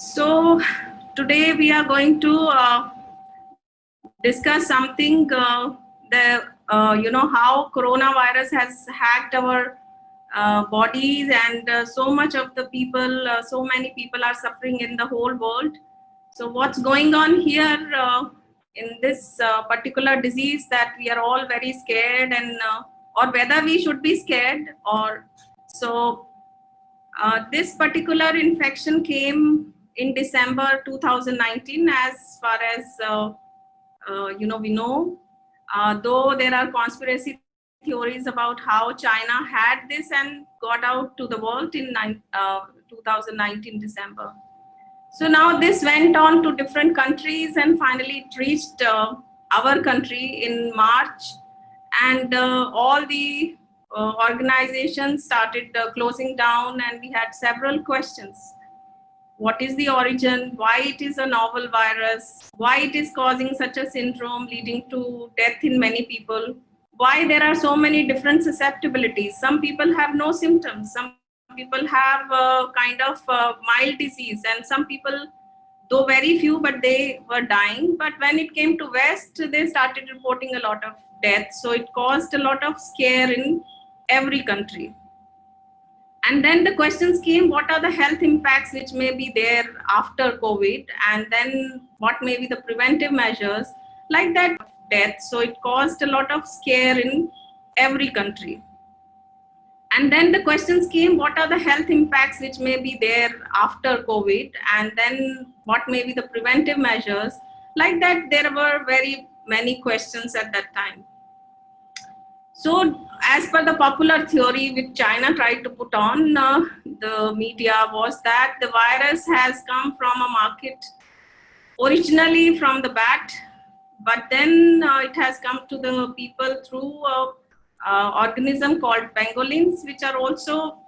So today we are going to discuss something how coronavirus has hacked our bodies, and so much of the people, so many people are suffering in the whole world. So what's going on here in this particular disease that we are all very scared, and or whether we should be scared or so. This particular infection came in December 2019, as far as we know. Though there are conspiracy theories about how China had this and got out to the world in 2019 December. So now this went on to different countries, and finally it reached our country in March, and all the organizations started closing down, and we had several questions. What is the origin? Why it is a novel virus? Why it is causing such a syndrome leading to death in many people? Why there are so many different susceptibilities? Some people have no symptoms. Some people have kind of mild disease, and some people, though very few, but they were dying. But when it came to West, they started reporting a lot of deaths. So it caused a lot of scare in every country. And then the questions came, what are the health impacts which may be there after COVID? And then what may be the preventive measures? Like that, death. So it caused a lot of scare in every country. And then the questions came, what are the health impacts which may be there after COVID? And then what may be the preventive measures? Like that, there were very many questions at that time. So, as per the popular theory which China tried to put on the media, was that the virus has come from a market originally from the bat, but then it has come to the people through organism called pangolins, which are also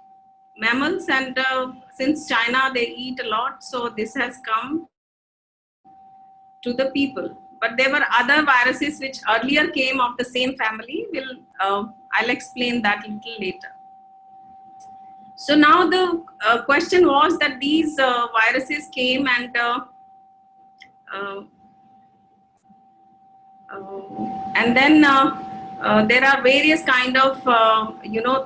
mammals, and since China they eat a lot, so this has come to the people. But there were other viruses which earlier came of the same family. I'll explain that a little later. So now the question was that these viruses came, and uh, then there are various kind of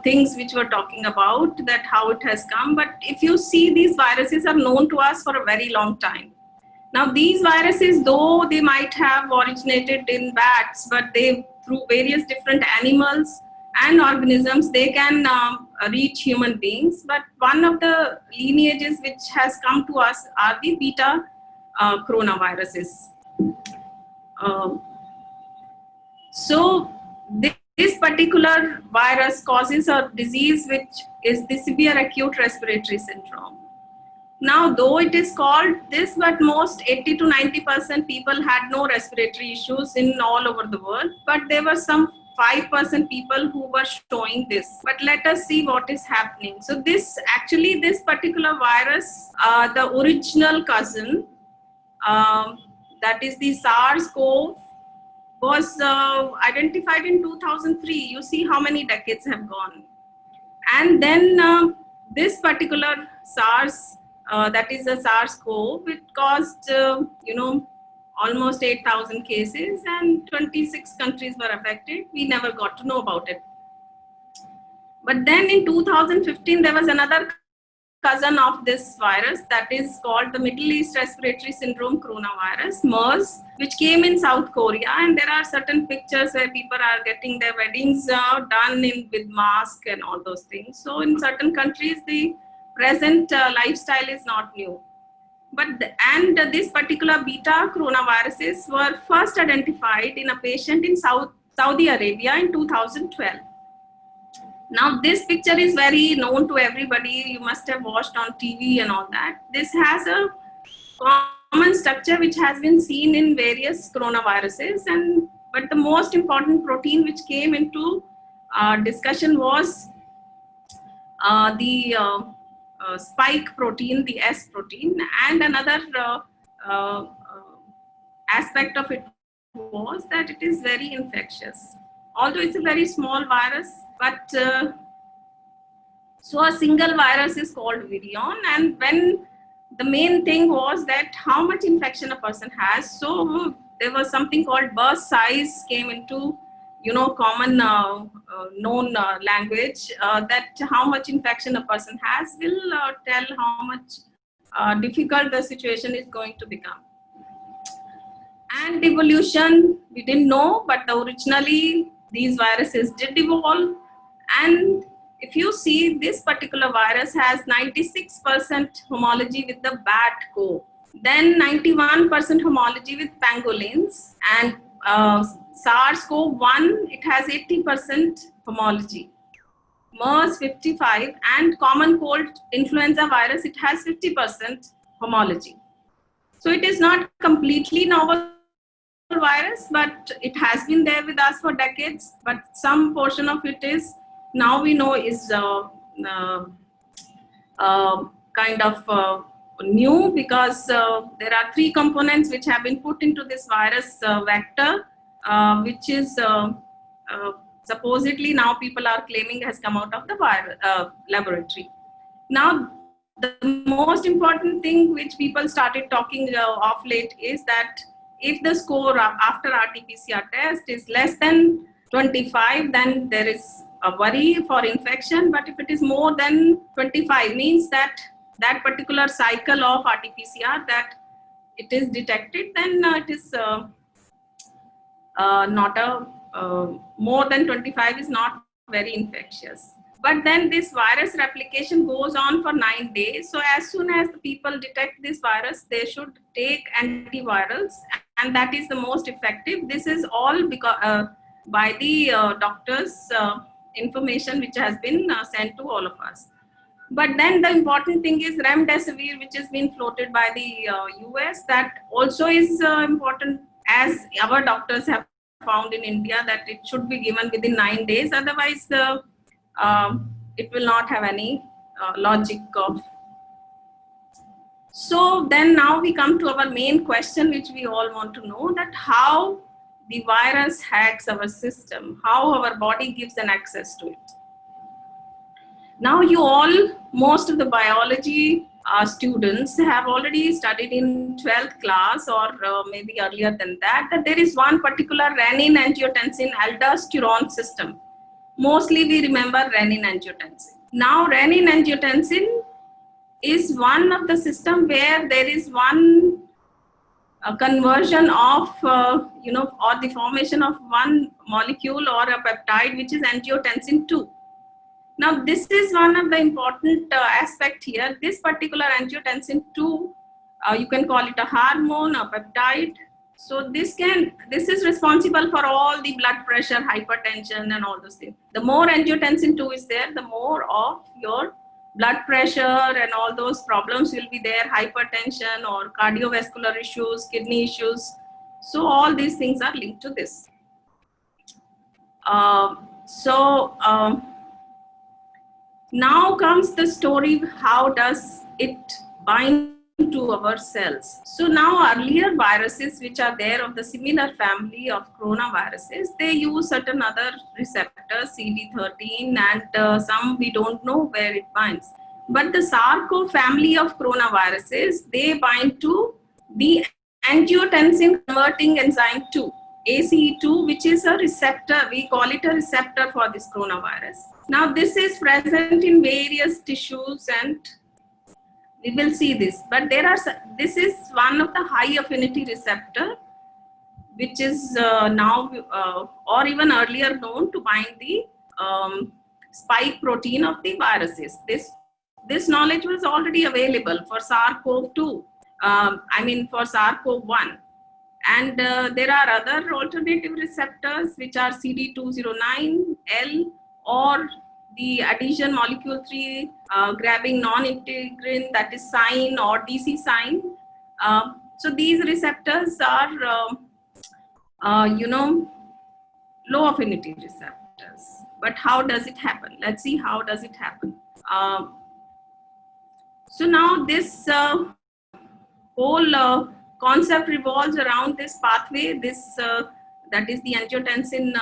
things which we're talking about, that how it has come. But if you see, these viruses are known to us for a very long time. Now these viruses, though they might have originated in bats, but they, through various different animals and organisms, they can reach human beings. But one of the lineages which has come to us are the beta coronaviruses. Um, So this particular virus causes a disease which is the severe acute respiratory syndrome. Now, though it is called this, but most 80 to 90% people had no respiratory issues in all over the world, but there were some 5% people who were showing this. But let us see what is happening. So this particular virus, the original cousin, that is the SARS-CoV, was identified in 2003. You see how many decades have gone. And then this particular SARS, that is a SARS-CoV, it caused, almost 8,000 cases, and 26 countries were affected. We never got to know about it. But then in 2015, there was another cousin of this virus, that is called the Middle East Respiratory Syndrome coronavirus, MERS, which came in South Korea. And there are certain pictures where people are getting their weddings done with mask and all those things. So in certain countries, the present lifestyle is not new. But this particular beta coronaviruses were first identified in a patient in Saudi Arabia in 2012. Now this picture is very known to everybody. You must have watched on TV and all that. This has a common structure which has been seen in various coronaviruses, but the most important protein which came into discussion was the spike protein, the S protein, and another uh, aspect of it was that it is very infectious. Although it's a very small virus, but so a single virus is called virion, and when the main thing was that how much infection a person has. So there was something called burst size came into, common known language, that how much infection a person has will tell how much difficult the situation is going to become. And evolution, we didn't know, but originally these viruses did evolve. And if you see, this particular virus has 96% homology with the bat cove, then 91% homology with pangolins, and SARS-CoV-1, it has 80% homology. MERS 55, and common cold influenza virus, it has 50% homology. So it is not completely novel virus, but it has been there with us for decades, but some portion of it is now we know is kind of new, because there are 3 components which have been put into this virus vector, which is supposedly now people are claiming has come out of the laboratory. Now, the most important thing which people started talking of late is that if the score after RT-PCR test is less than 25, then there is a worry for infection. But if it is more than 25, means that that particular cycle of RT-PCR that it is detected, then it is not a more than 25 is not very infectious. But then this virus replication goes on for 9 days. So as soon as the people detect this virus, they should take antivirals, and that is the most effective. This is all because by the doctors' information which has been sent to all of us. But then the important thing is remdesivir, which has been floated by the US. That also is important, as our doctors have found in India, that it should be given within 9 days. Otherwise, it will not have any logic of. So then now we come to our main question, which we all want to know, that how the virus hacks our system, how our body gives an access to it. Now you all, most of the biology students have already studied in 12th class, or maybe earlier than that, that there is one particular renin-angiotensin-aldosterone system. Mostly we remember renin-angiotensin. Now renin-angiotensin is one of the system where there is one conversion of, or the formation of one molecule or a peptide, which is angiotensin 2. Now, this is one of the important aspect here. This particular angiotensin 2, you can call it a hormone, a peptide. So this is responsible for all the blood pressure, hypertension, and all those things. The more angiotensin 2 is there, the more of your blood pressure and all those problems will be there, hypertension or cardiovascular issues, kidney issues. So all these things are linked to this. Now comes the story, how does it bind to our cells? So now earlier viruses which are there of the similar family of coronaviruses, they use certain other receptors, CD13, and some we don't know where it binds. But the SARS-CoV family of coronaviruses, they bind to the angiotensin converting enzyme 2. ACE2, which is a receptor, we call it a receptor for this coronavirus. Now this is present in various tissues, and we will see this, but this is one of the high affinity receptor, which is now or even earlier known to bind the spike protein of the viruses. This knowledge was already available for SARS-CoV-2, for SARS-CoV-1. And there are other alternative receptors which are CD209L, or the adhesion molecule 3 grabbing non-integrin, that is SINE or DC SINE. So these receptors are, low affinity receptors. But how does it happen? Let's see how does it happen. So now this whole concept revolves around this pathway, that is the angiotensin,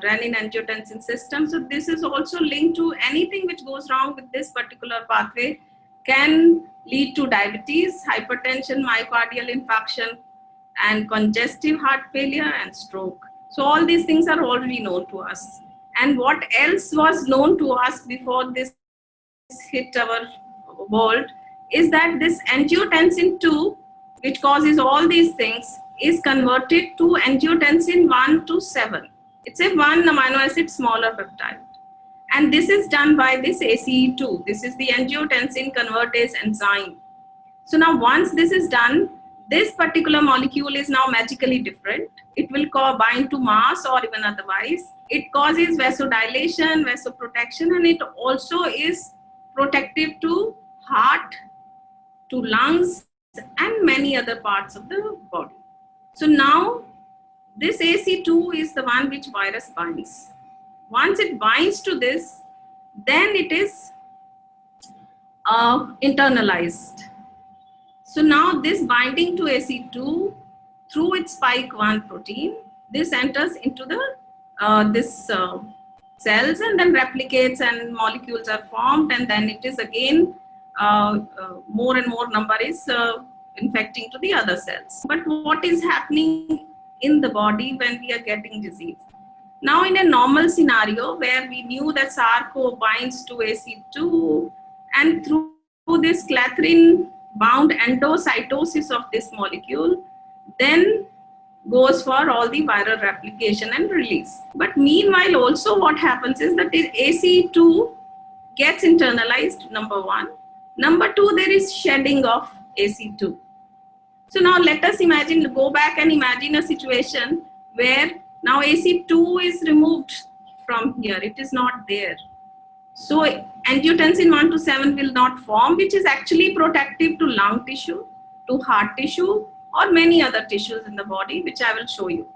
renin-angiotensin system. So this is also linked to anything which goes wrong with this particular pathway can lead to diabetes, hypertension, myocardial infarction, and congestive heart failure and stroke. So all these things are already known to us. And what else was known to us before this hit our world is that this angiotensin 2, which causes all these things, is converted to angiotensin 1 to 7. It's a 1 amino acid smaller peptide. And this is done by this ACE2. This is the angiotensin convertase enzyme. So now once this is done, this particular molecule is now magically different. It will bind to mass or even otherwise. It causes vasodilation, vasoprotection, and it also is protective to heart, to lungs, and many other parts of the body. So now this AC2 is the one which virus binds. Once it binds to this, then it is internalized. So now this binding to AC2 through its spike 1 protein, this enters into the cells and then replicates and molecules are formed, and then it is again more and more number is infecting to the other cells. But what is happening in the body when we are getting disease? Now in a normal scenario where we knew that SARS-CoV binds to AC2, and through this clathrin bound endocytosis of this molecule, then goes for all the viral replication and release. But meanwhile also what happens is that AC2 gets internalized, number one. Number two, there is shedding of AC2. So now let us imagine, go back and imagine a situation where now AC2 is removed from here. It is not there. So angiotensin 1 to 7 will not form, which is actually protective to lung tissue, to heart tissue, or many other tissues in the body, which I will show you.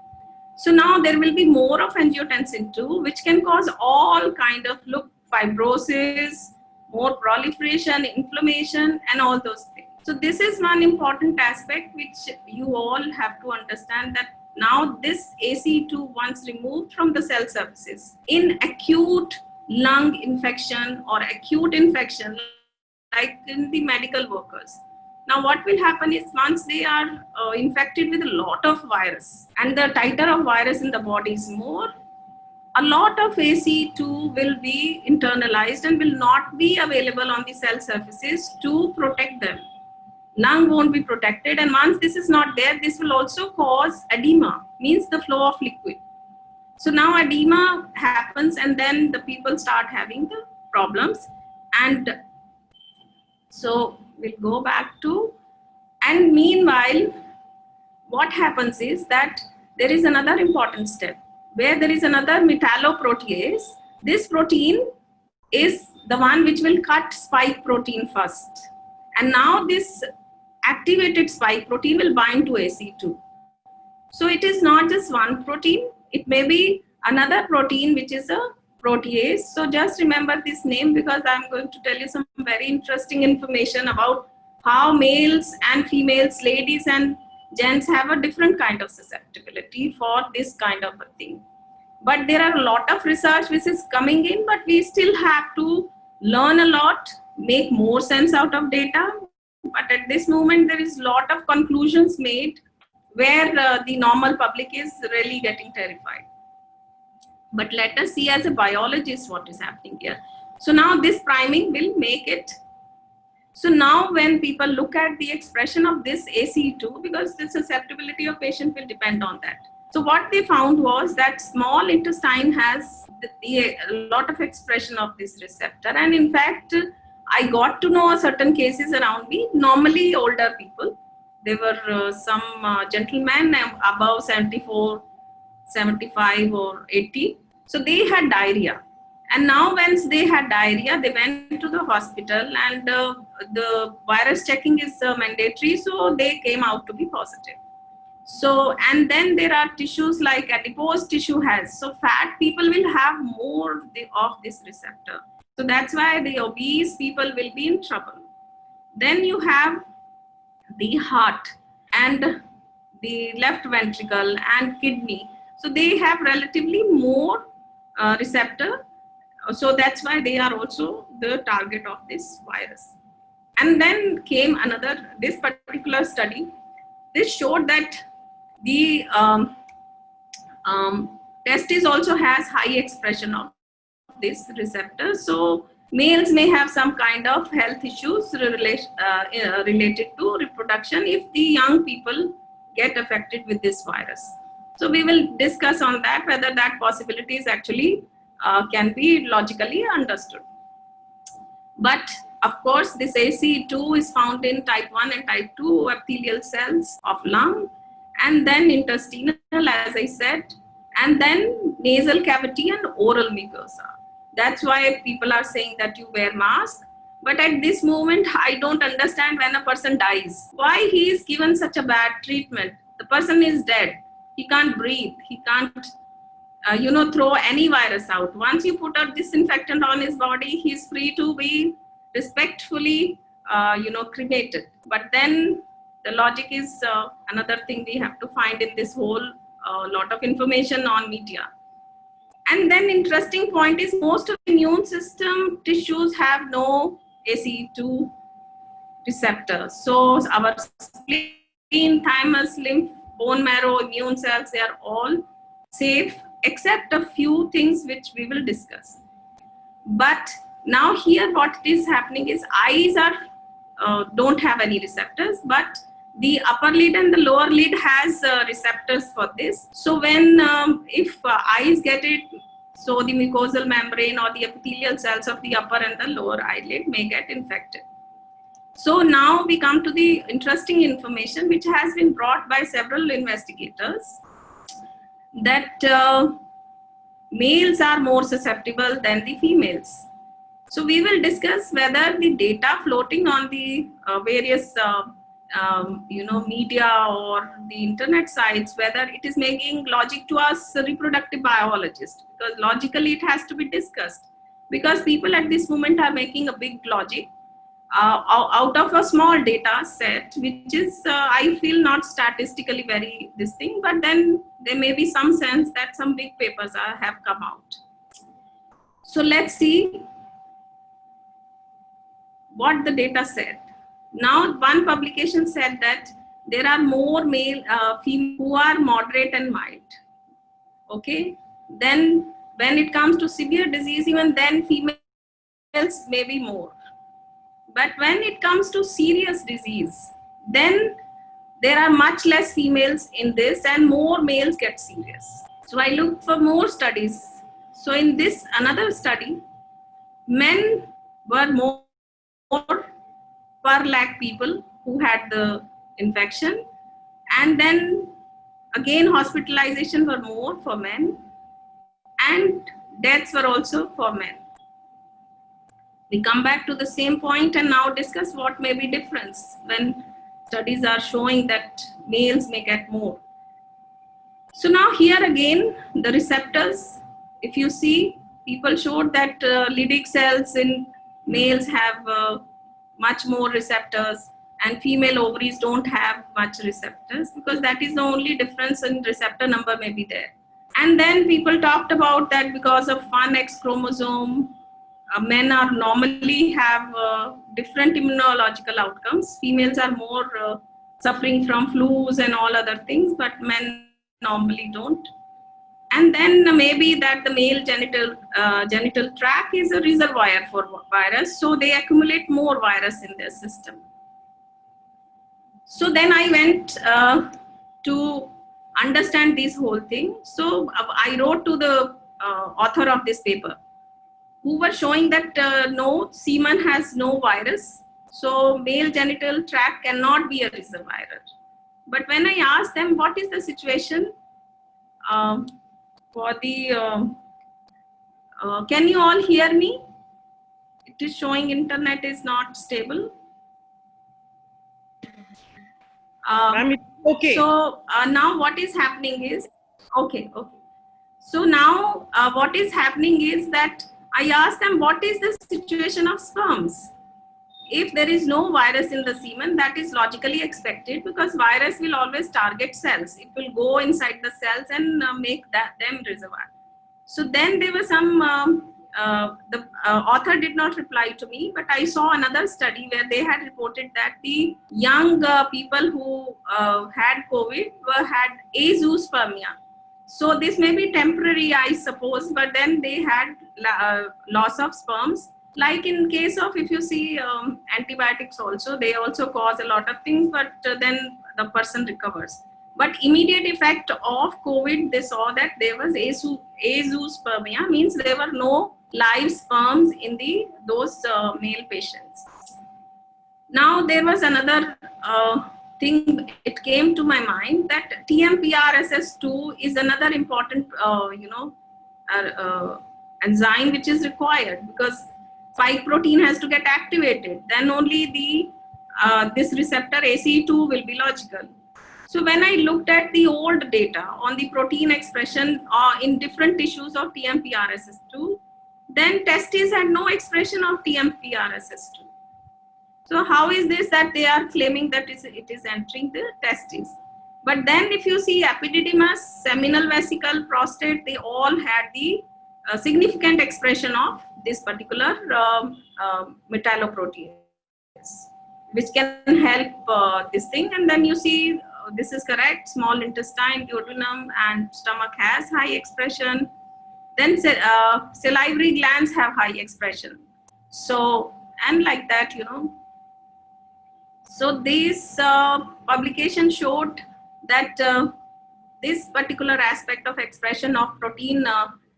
So now there will be more of angiotensin 2, which can cause all kind of fibrosis, more proliferation, inflammation, and all those things. So this is one important aspect which you all have to understand, that now this ACE2 once removed from the cell surfaces in acute lung infection or acute infection, like in the medical workers. Now what will happen is once they are infected with a lot of virus, and the titer of virus in the body is more, a lot of ACE2 will be internalized and will not be available on the cell surfaces to protect them. Lung won't be protected, and once this is not there, this will also cause edema, means the flow of liquid. So now edema happens, and then the people start having the problems. And so we'll go back to, and meanwhile, what happens is that there is another important step where there is another metalloprotease. This protein is the one which will cut spike protein first. And now this activated spike protein will bind to AC2. So it is not just one protein, it may be another protein which is a protease. So just remember this name, because I'm going to tell you some very interesting information about how males and females, ladies and gents have a different kind of susceptibility for this kind of a thing. But there are a lot of research which is coming in, but we still have to learn a lot, make more sense out of data. But at this moment, there is a lot of conclusions made where the normal public is really getting terrified. But let us see as a biologist what is happening here. So now this priming will make it. So now when people look at the expression of this ACE2, because the susceptibility of patient will depend on that. So what they found was that small intestine has a lot of expression of this receptor. And in fact, I got to know certain cases around me, normally older people. There were some gentlemen above 74, 75 or 80. So they had diarrhea. And now once they had diarrhea, they went to the hospital, and the virus checking is mandatory. So they came out to be positive. So, and then there are tissues like adipose tissue has. So fat people will have more of this receptor. So that's why the obese people will be in trouble. Then you have the heart and the left ventricle and kidney. So they have relatively more receptor. So that's why they are also the target of this virus. And then came this particular study. This showed that the testis also has high expression of this receptor. So males may have some kind of health issues related to reproduction if the young people get affected with this virus. So we will discuss on that, whether that possibility is actually can be logically understood. But of course, this ACE2 is found in type 1 and type 2 epithelial cells of lung, and then intestinal, as I said, and then nasal cavity and oral mucosa. That's why people are saying that you wear mask. But at this moment, I don't understand when a person dies, why he is given such a bad treatment. The person is dead. He can't breathe. He can't throw any virus out. Once you put a disinfectant on his body, he's free to be respectfully, cremated. But then the logic is another thing we have to find in this whole lot of information on media. And then interesting point is most of the immune system tissues have no ACE2 receptors. So our spleen, thymus, lymph, bone marrow, immune cells, they are all safe, except a few things which we will discuss. But now here what is happening is eyes don't have any receptors, but the upper lid and the lower lid has receptors for this. So when if eyes get it, so the mucosal membrane or the epithelial cells of the upper and the lower eyelid may get infected. So now we come to the interesting information which has been brought by several investigators, that males are more susceptible than the females. So we will discuss whether the data floating on the various media or the internet sites, whether it is making logic to us reproductive biologists, because logically it has to be discussed, because people at this moment are making a big logic out of a small data set, which is I feel not statistically very this thing, but then there may be some sense that some big papers have come out. So let's see what the data said. Now, one publication said that there are more female who are moderate and mild. Okay. Then when it comes to severe disease, even then females may be more. But when it comes to serious disease, then there are much less females in this and more males get serious. So I looked for more studies. So in this another study, men were more per lakh people who had the infection, and then again hospitalization were more for men and deaths were also for men. We come back to the same point and now discuss what may be difference when studies are showing that males may get more. So now here again, the receptors, if you see, people showed that Leydig cells in males have much more receptors and female ovaries don't have much receptors, because that is the only difference in receptor number may be there. And then people talked about that because of one X chromosome, men are normally have different immunological outcomes. Females are more suffering from flus and all other things, but men normally don't. And then maybe that the male genital tract is a reservoir for virus, so they accumulate more virus in their system. So then I went to understand this whole thing. So I wrote to the author of this paper, who were showing that no, semen has no virus, so male genital tract cannot be a reservoir. But when I asked them what is the situation for the, can you all hear me? It is showing internet is not stable. Okay. So now what is happening is, okay. So now what is happening is that I asked them, what is the situation of sperms? If there is no virus in the semen, that is logically expected, because virus will always target cells. It will go inside the cells and make them reservoir. So then there were some the author did not reply to me, but I saw another study where they had reported that the young people who had COVID had azoospermia. So this may be temporary, I suppose, but then they had loss of sperms. Like in case of, if you see antibiotics also, they also cause a lot of things, but then the person recovers. But immediate effect of COVID, they saw that there was azoospermia, means there were no live sperms in those male patients. Now there was another thing, it came to my mind that TMPRSS2 is another important, enzyme which is required, because spike protein has to get activated. Then only this receptor ACE2 will be logical. So when I looked at the old data on the protein expression in different tissues of TMPRSS2, then testes had no expression of TMPRSS2. So how is this that they are claiming that it is entering the testes? But then if you see epididymis, seminal vesicle, prostate, they all had the significant expression of this particular metalloprotease, which can help this thing. And then you see this is correct, small intestine, duodenum and stomach has high expression. Then salivary glands have high expression. So, and like that, So this publication showed that this particular aspect of expression of protein,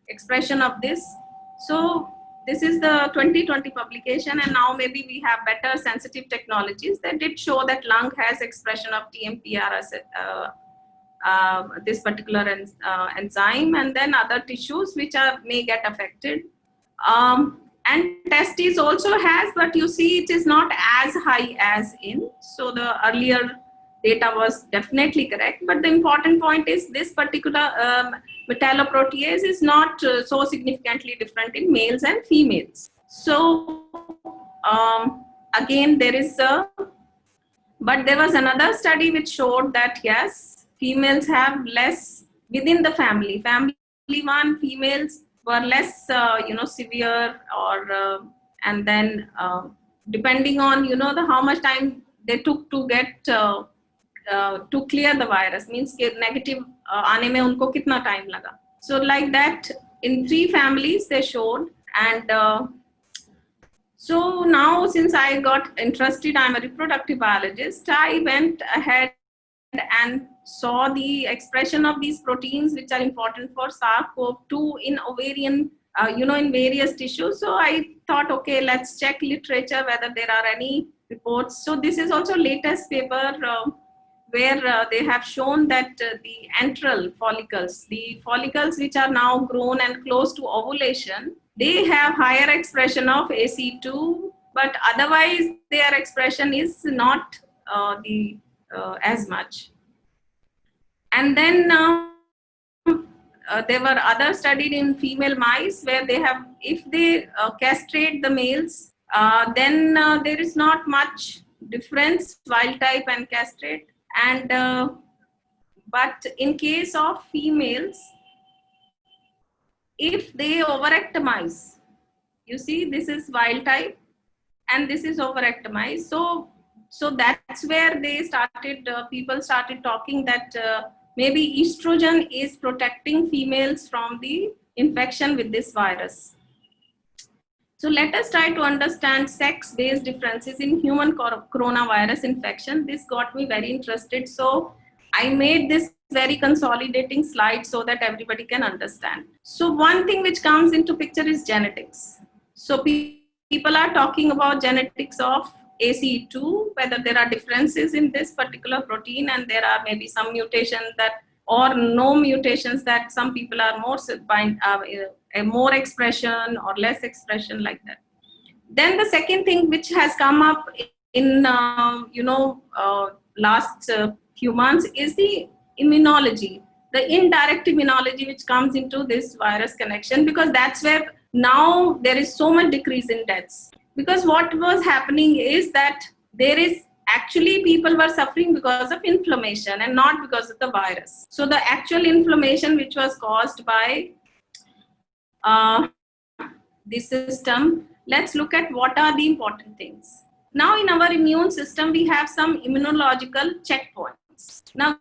expression of this. So this is the 2020 publication, and now maybe we have better sensitive technologies that did show that lung has expression of TMPRS, this particular enzyme, and then other tissues which may get affected. And testes also has, but you see it is not as high as in. So the earlier data was definitely correct, but the important point is this particular metalloprotease is not so significantly different in males and females. So again, there is but there was another study which showed that yes, females have less within the family. Family one, females were less, severe, or and then depending on how much time they took to get to clear the virus, means negative आने में उनको कितना time लगा. So like that, in 3 families they showed, and so now, since I got interested, I'm a reproductive biologist, I went ahead and saw the expression of these proteins which are important for SARS-CoV-2 in ovarian, in various tissues. So I thought, okay, let's check literature whether there are any reports. So this is also latest paper where they have shown that the antral follicles, the follicles which are now grown and close to ovulation, they have higher expression of ACE2, but otherwise their expression is not as much. And then there were other studies in female mice where they have, if they castrate the males, then there is not much difference, wild type and castrate. And but in case of females, if they overectomize, you see this is wild type and this is overectomized. So that's where they started, people started talking that maybe estrogen is protecting females from the infection with this virus. So let us try to understand sex-based differences in human coronavirus infection. This got me very interested. So I made this very consolidating slide so that everybody can understand. So one thing which comes into picture is genetics. So people are talking about genetics of ACE2, whether there are differences in this particular protein, and there are maybe some mutations that, or no mutations, that some people are more expression or less expression, like that. Then the second thing which has come up in last few months is the immunology, the indirect immunology which comes into this virus connection, because that's where now there is so much decrease in deaths. Because what was happening is that there is actually people were suffering because of inflammation and not because of the virus. So the actual inflammation which was caused by the system, let's look at what are the important things. Now, in our immune system, we have some immunological checkpoints. Now,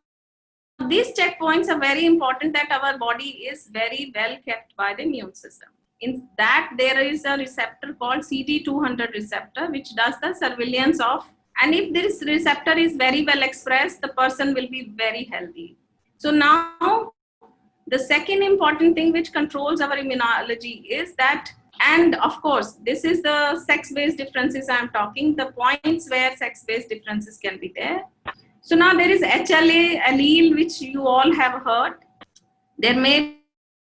these checkpoints are very important, that our body is very well kept by the immune system. In that, there is a receptor called CD200 receptor, which does the surveillance of, and if this receptor is very well expressed, the person will be very healthy. So now, the second important thing which controls our immunology is that, and of course, this is the sex-based differences I'm talking, the points where sex-based differences can be there. So now there is HLA allele, which you all have heard. There may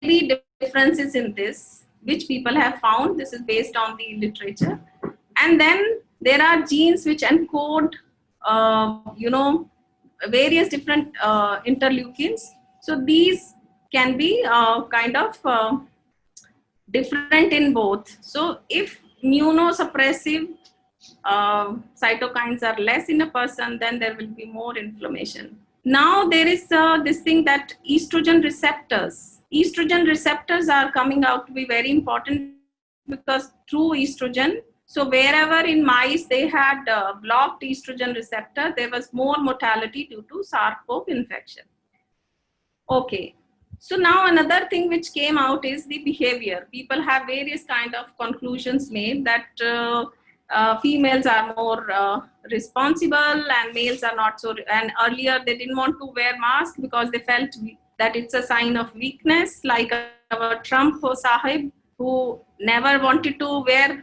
be differences in this, which people have found. This is based on the literature. And then there are genes which encode, various different interleukins. So these can be kind of different in both. So if immunosuppressive cytokines are less in a person, then there will be more inflammation. Now there is this thing that estrogen receptors. Estrogen receptors are coming out to be very important, because through estrogen, so wherever in mice they had blocked estrogen receptor, there was more mortality due to SARS-CoV infection. Okay. So now another thing which came out is the behavior. People have various kind of conclusions made that females are more responsible and males are not so. And earlier they didn't want to wear mask because they felt that it's a sign of weakness, like our Trump Sahib, who never wanted to wear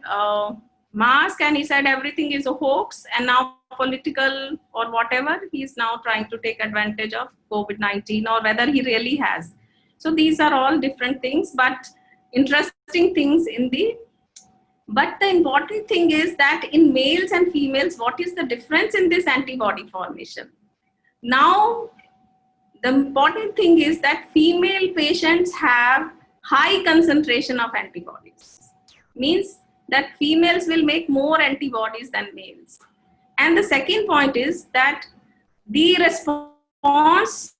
mask, and he said everything is a hoax, and now political or whatever, he is now trying to take advantage of COVID-19, or whether he really has. So these are all different things, but interesting things in the. But the important thing is that in males and females, what is the difference in this antibody formation? Now, the important thing is that female patients have high concentration of antibodies. Means that females will make more antibodies than males. And the second point is that the response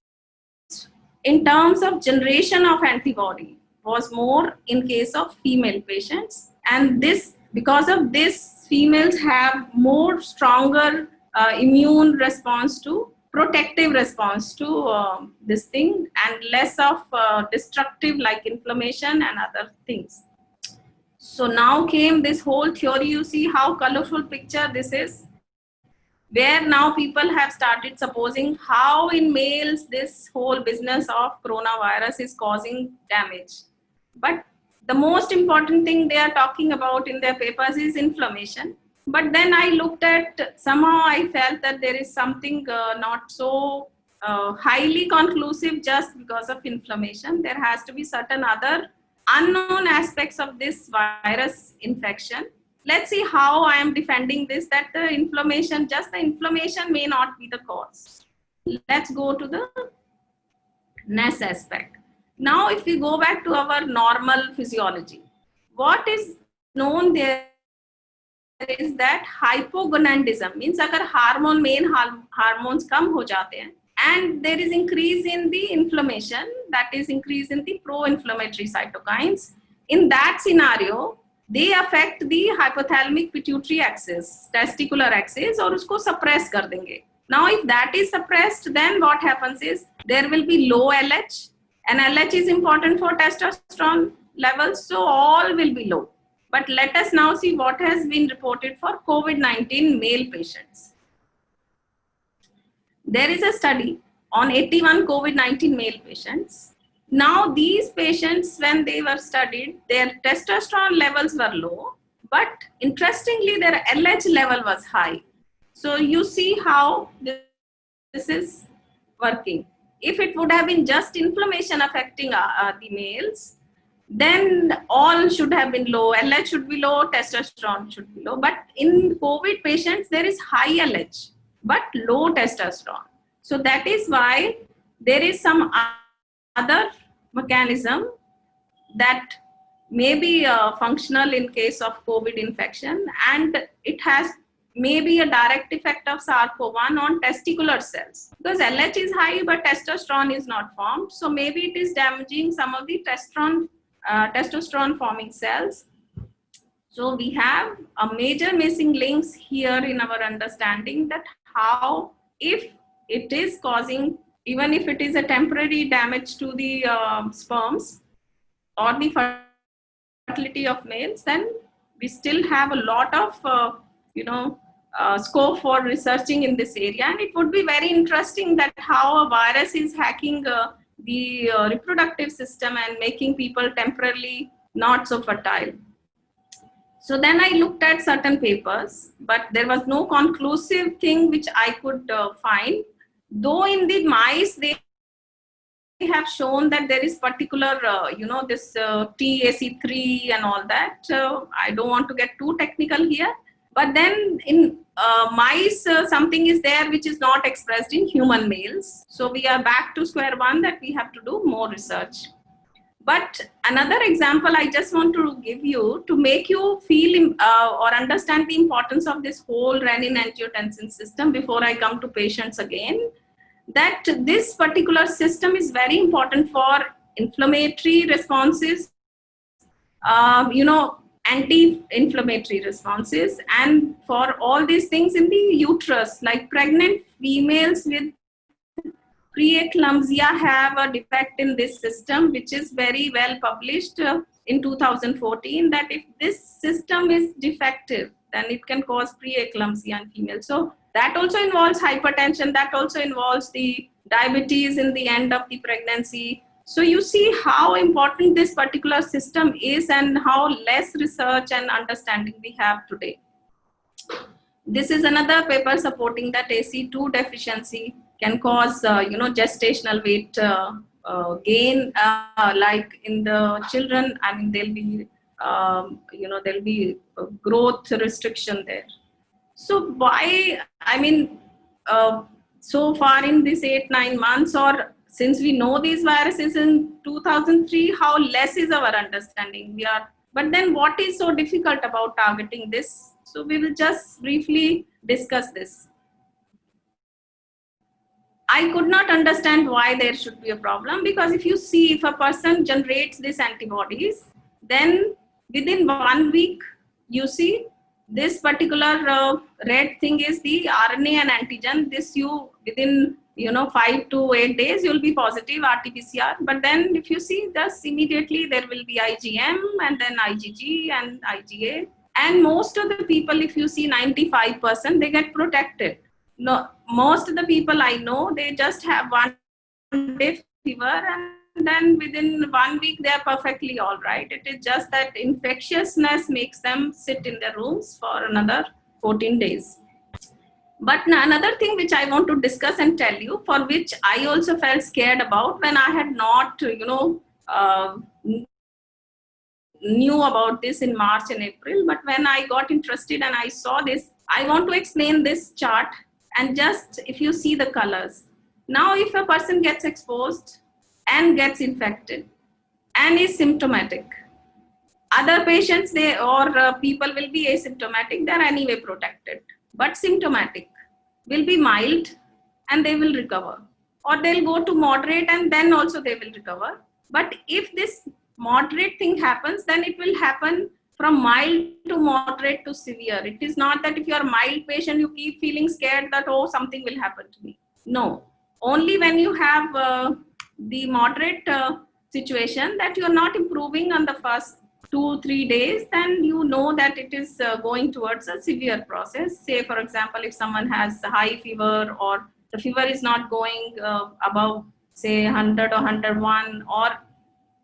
in terms of generation of antibody was more in case of female patients. And this, because of this, females have more stronger immune response to, protective response to this thing, and less of destructive like inflammation and other things. So now came this whole theory. You see how colorful picture this is, where now people have started supposing how in males this whole business of coronavirus is causing damage. But the most important thing they are talking about in their papers is inflammation. But then I looked at, somehow I felt that there is something not so highly conclusive just because of inflammation. There has to be certain other unknown aspects of this virus infection. Let's see how I am defending this, that the inflammation, just the inflammation may not be the cause. Let's go to the next aspect. Now, if we go back to our normal physiology, what is known there is that hypogonadism, means अगर hormone, main hormones कम हो जाते हैं, and there is increase in the inflammation, that is increase in the pro-inflammatory cytokines. In that scenario, they affect the hypothalamic pituitary axis, testicular axis, और उसको suppress कर देंगे. Now, if that is suppressed, then what happens is there will be low LH, and LH is important for testosterone levels, so all will be low. But let us now see what has been reported for COVID-19 male patients. There is a study on 81 COVID-19 male patients. Now these patients, when they were studied, their testosterone levels were low, but interestingly their LH level was high. So you see how this is working. If it would have been just inflammation affecting the males, then all should have been low. LH should be low, testosterone should be low. But in COVID patients, there is high LH, but low testosterone. So that is why there is some other mechanism that may be functional in case of COVID infection, and it has maybe a direct effect of SARS-CoV-1 on testicular cells, because LH is high but testosterone is not formed. So maybe it is damaging some of the testosterone forming cells. So we have a major missing links here in our understanding that how, if it is causing, even if it is a temporary damage to the sperms or the fertility of males, then we still have a lot of scope for researching in this area. And it would be very interesting that how a virus is hacking the reproductive system and making people temporarily not so fertile. So then I looked at certain papers, but there was no conclusive thing which I could find. Though in the mice, they have shown that there is particular, this TAC3 and all that. I don't want to get too technical here. But then in mice, something is there which is not expressed in human males. So we are back to square one that we have to do more research. But another example I just want to give you to make you feel or understand the importance of this whole renin-angiotensin system before I come to patients again, that this particular system is very important for inflammatory responses, anti-inflammatory responses, and for all these things in the uterus, like pregnant females with preeclampsia have a defect in this system, which is very well published in 2014, that if this system is defective, then it can cause preeclampsia in females. So that also involves hypertension, that also involves the diabetes in the end of the pregnancy. So you see how important this particular system is and how less research and understanding we have today. This is another paper supporting that AC2 deficiency can cause, gestational weight gain, like in the children. I mean, there'll be growth restriction there. So why, so far in this 8-9 months, or since we know these viruses in 2003, how less is our understanding? But then what is so difficult about targeting this? So we will just briefly discuss this. I could not understand why there should be a problem, because if you see, if a person generates these antibodies, then within 1 week, you see this particular red thing is the RNA and antigen. This you within 5 to 8 days you'll be positive RT-PCR. But then if you see, just immediately there will be IgM and then IgG and IgA. And most of the people, if you see 95%, they get protected. No, most of the people I know, they just have 1 day fever and then within 1 week they are perfectly all right. It is just that infectiousness makes them sit in their rooms for another 14 days. But another thing which I want to discuss and tell you, for which I also felt scared about when I had not, knew about this in March and April, but when I got interested and I saw this, I want to explain this chart. And just if you see the colors, now if a person gets exposed and gets infected and is symptomatic, other patients people will be asymptomatic, they're anyway protected, but symptomatic will be mild and they will recover, or they'll go to moderate and then also they will recover. But if this moderate thing happens, then it will happen from mild to moderate to severe. It is not that if you are a mild patient, you keep feeling scared that, oh, something will happen to me. No, only when you have the moderate situation that you are not improving on the first 2-3 days, then you know that it is going towards a severe process. Say, for example, if someone has a high fever or the fever is not going above, say, 100 or 101,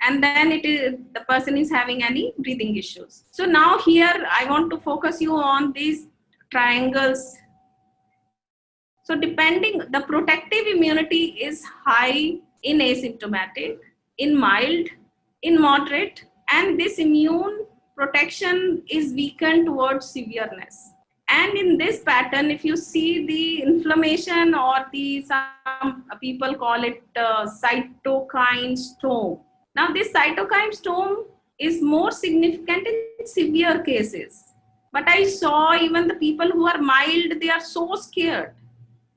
and then the person is having any breathing issues. So now here I want to focus you on these triangles. So depending, the protective immunity is high in asymptomatic, in mild, in moderate, and this immune protection is weakened towards severeness. And in this pattern, if you see the inflammation, or some people call it cytokine storm. Now this cytokine storm is more significant in severe cases. But I saw even the people who are mild, they are so scared.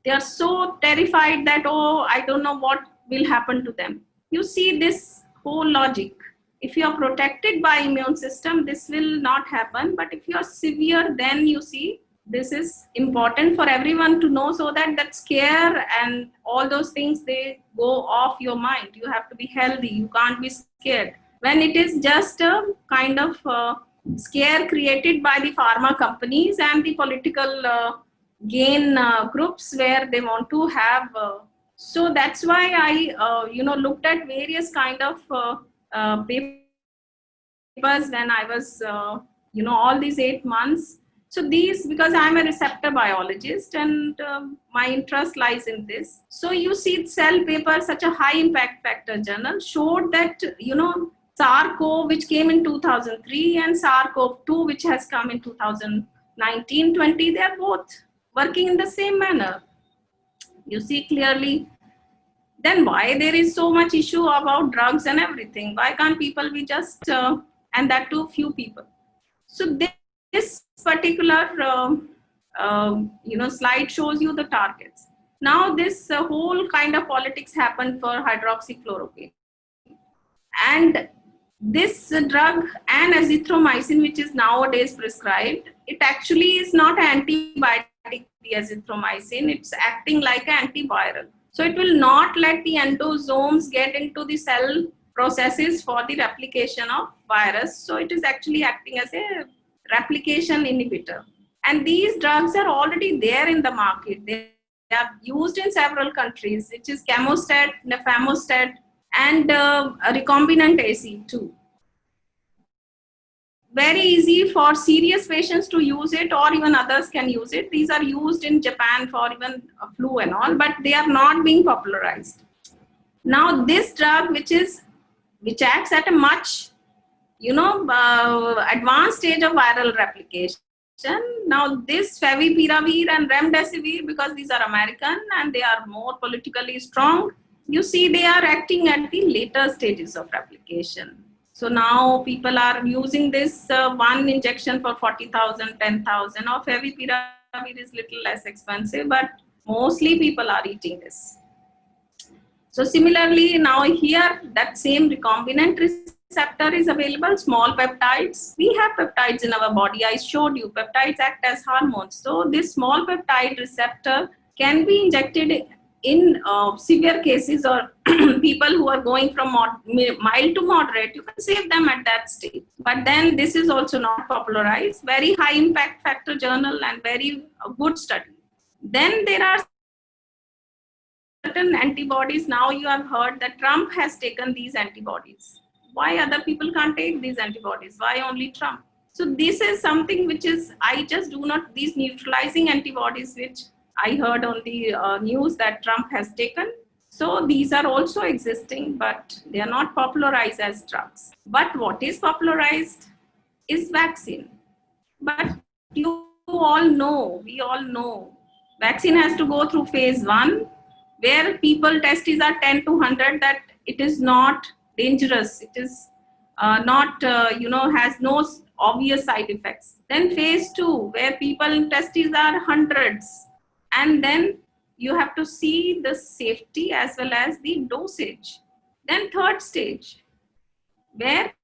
They are so terrified that, oh, I don't know what will happen to them. You see this whole logic. If you are protected by immune system, this will not happen. But if you are severe, then you see this is important for everyone to know, so that that scare and all those things, they go off your mind. You have to be healthy. You can't be scared. When it is just a kind of scare created by the pharma companies and the political gain groups where they want to have. So that's why I, looked at various kind of papers when I was, all these 8 months. So these, because I'm a receptor biologist and my interest lies in this. So you see Cell paper, such a high impact factor journal, showed that, SARS-CoV, which came in 2003, and SARS-CoV-2, which has come in 2019-20, they are both working in the same manner. You see clearly. Then why there is so much issue about drugs and everything? Why can't people be just, and that too few people? So this particular, slide shows you the targets. Now this whole kind of politics happened for hydroxychloroquine. And this drug and azithromycin, which is nowadays prescribed, it actually is not antibiotic, the azithromycin, it's acting like an antiviral. So it will not let the endosomes get into the cell processes for the replication of virus. So it is actually acting as a replication inhibitor. And these drugs are already there in the market. They are used in several countries, which is Camostat, Nafamostat, and recombinant AC too. Very easy for serious patients to use it, or even others can use it. These are used in Japan for even flu and all, but they are not being popularized. Now this drug, which acts at a much, advanced stage of viral replication. Now this favipiravir and remdesivir, because these are American and they are more politically strong, you see they are acting at the later stages of replication. So now people are using this one injection for 40,000, 10,000, or favipiravir is little less expensive, but mostly people are eating this. So similarly, now here that same recombinant receptor is available, small peptides. We have peptides in our body. I showed you peptides act as hormones. So this small peptide receptor can be injected in severe cases, or people who are going from mild to moderate. You can save them at that stage. But then this is also not popularized. Very high impact factor journal and very good study. Then there are certain antibodies. Now you have heard that Trump has taken these antibodies. Why other people can't take these antibodies? Why only Trump? So this is something which is, I just do not, these neutralizing antibodies which I heard on the news that Trump has taken. So these are also existing, but they are not popularized as drugs. But what is popularized is vaccine. But you all know, we all know, vaccine has to go through phase 1, where people testes are 10 to 100, that it is not dangerous. It is not, has no obvious side effects. Then phase 2, where people testes are hundreds. And then you have to see the safety as well as the dosage. Then third stage, where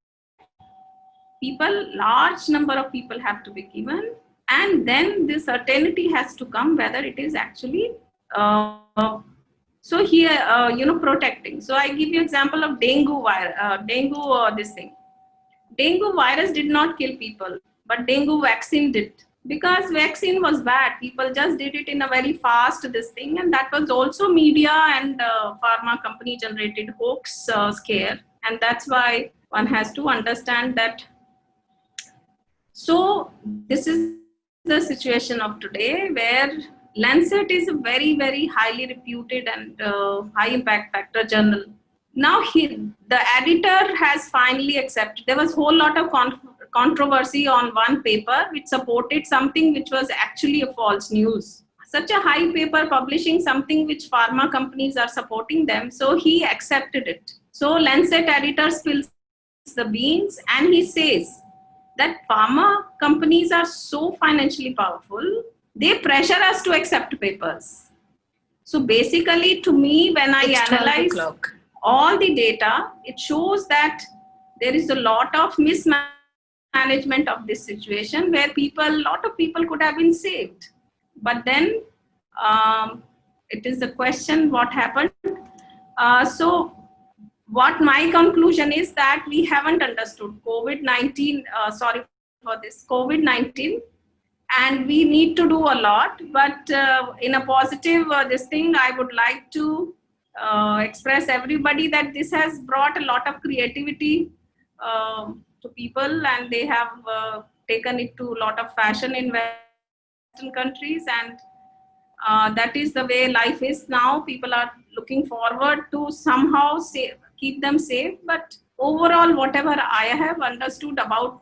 large number of people have to be given, and then the certainty has to come whether it is actually so here protecting. So I give you example of dengue virus did not kill people, but dengue vaccine did, because vaccine was bad. People just did it in a very fast this thing, and that was also media and pharma company generated hoax scare. And that's why one has to understand that. So this is the situation of today, where Lancet is a very, very highly reputed and high impact factor journal. Now the editor has finally accepted. There was a whole lot of controversy on one paper which supported something which was actually a false news. Such a high paper publishing something which pharma companies are supporting them. So he accepted it. So Lancet editor spills the beans, and he says that pharma companies are so financially powerful, they pressure us to accept papers. So basically, to me, when I analyze all the data, it shows that there is a lot of mismanagement of this situation where lot of people could have been saved. But then it is a question what happened. So what my conclusion is that we haven't understood COVID-19, sorry for this, COVID-19, and we need to do a lot. But in a positive, this thing, I would like to express everybody that this has brought a lot of creativity to people, and they have taken it to a lot of fashion in Western countries, and that is the way life is now. People are looking forward to somehow keep them safe. But overall, whatever I have understood about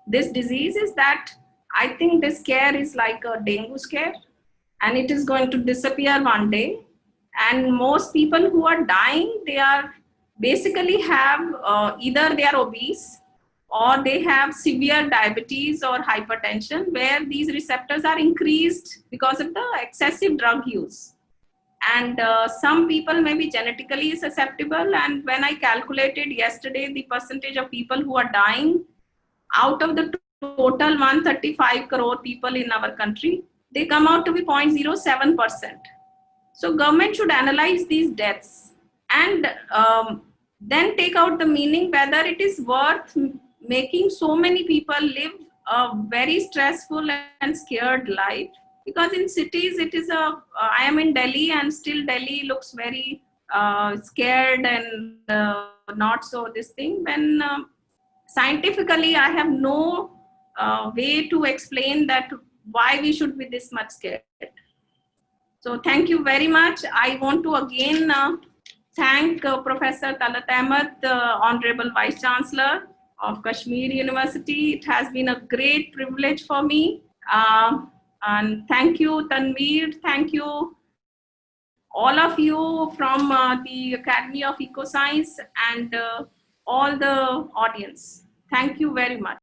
this disease is that I think this scare is like a dengue scare, and it is going to disappear one day. And most people who are dying, they are basically have either they are obese or they have severe diabetes or hypertension, where these receptors are increased because of the excessive drug use. And some people may be genetically susceptible. And when I calculated yesterday the percentage of people who are dying out of the total 135 crore people in our country, they come out to be 0.07%. So government should analyze these deaths and then take out the meaning whether it is worth making so many people live a very stressful and scared life. Because in cities, it is I am in Delhi, and still Delhi looks very scared and not so this thing. When scientifically, I have no way to explain that why we should be this much scared. So thank you very much. I want to again thank Professor Talat Ahmed, Honorable Vice Chancellor of Kashmir University. It has been a great privilege for me. And thank you, Tanveer. Thank you, all of you from the Academy of Ecoscience and all the audience. Thank you very much.